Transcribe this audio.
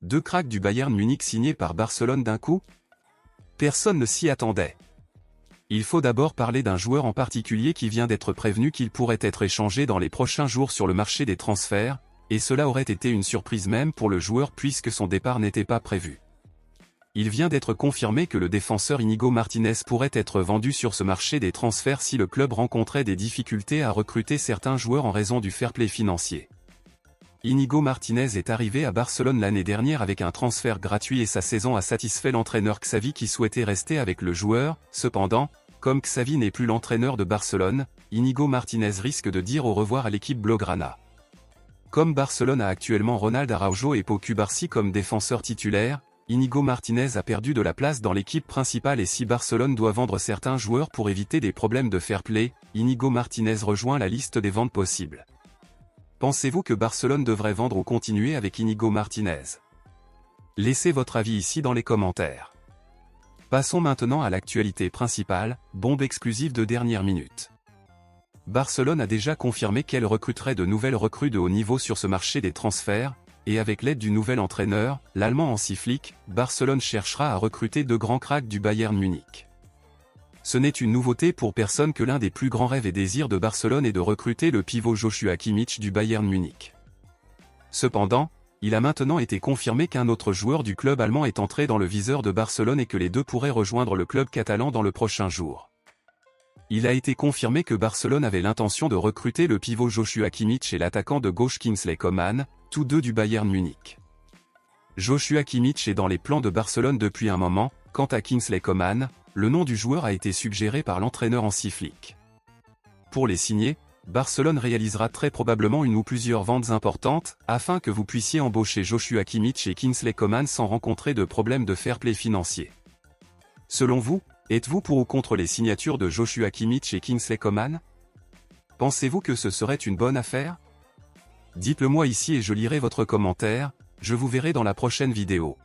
Deux cracks du Bayern Munich signés par Barcelone d'un coup? Personne ne s'y attendait. Il faut d'abord parler d'un joueur en particulier qui vient d'être prévenu qu'il pourrait être échangé dans les prochains jours sur le marché des transferts, et cela aurait été une surprise même pour le joueur puisque son départ n'était pas prévu. Il vient d'être confirmé que le défenseur Íñigo Martínez pourrait être vendu sur ce marché des transferts si le club rencontrait des difficultés à recruter certains joueurs en raison du fair play financier. Íñigo Martínez est arrivé à Barcelone l'année dernière avec un transfert gratuit et sa saison a satisfait l'entraîneur Xavi qui souhaitait rester avec le joueur. Cependant, comme Xavi n'est plus l'entraîneur de Barcelone, Íñigo Martínez risque de dire au revoir à l'équipe blaugrana. Comme Barcelone a actuellement Ronald Araujo et Pau Cubarsí comme défenseurs titulaires, Íñigo Martínez a perdu de la place dans l'équipe principale et si Barcelone doit vendre certains joueurs pour éviter des problèmes de fair play, Íñigo Martínez rejoint la liste des ventes possibles. Pensez-vous que Barcelone devrait vendre ou continuer avec Íñigo Martínez? Laissez votre avis ici dans les commentaires. Passons maintenant à l'actualité principale, bombe exclusive de dernière minute. Barcelone a déjà confirmé qu'elle recruterait de nouvelles recrues de haut niveau sur ce marché des transferts, et avec l'aide du nouvel entraîneur, l'Allemand Hansi Flick, Barcelone cherchera à recruter deux grands cracks du Bayern Munich. Ce n'est une nouveauté pour personne que l'un des plus grands rêves et désirs de Barcelone est de recruter le pivot Joshua Kimmich du Bayern Munich. Cependant, il a maintenant été confirmé qu'un autre joueur du club allemand est entré dans le viseur de Barcelone et que les deux pourraient rejoindre le club catalan dans le prochain jour. Il a été confirmé que Barcelone avait l'intention de recruter le pivot Joshua Kimmich et l'attaquant de gauche Kingsley Coman, tous deux du Bayern Munich. Joshua Kimmich est dans les plans de Barcelone depuis un moment. Quant à Kingsley Coman, le nom du joueur a été suggéré par l'entraîneur Hansi Flick. Pour les signer, Barcelone réalisera très probablement une ou plusieurs ventes importantes, afin que vous puissiez embaucher Joshua Kimmich et Kingsley Coman sans rencontrer de problèmes de fair play financier. Selon vous, êtes-vous pour ou contre les signatures de Joshua Kimmich et Kingsley Coman? Pensez-vous que ce serait une bonne affaire? Dites-le moi ici et je lirai votre commentaire, je vous verrai dans la prochaine vidéo.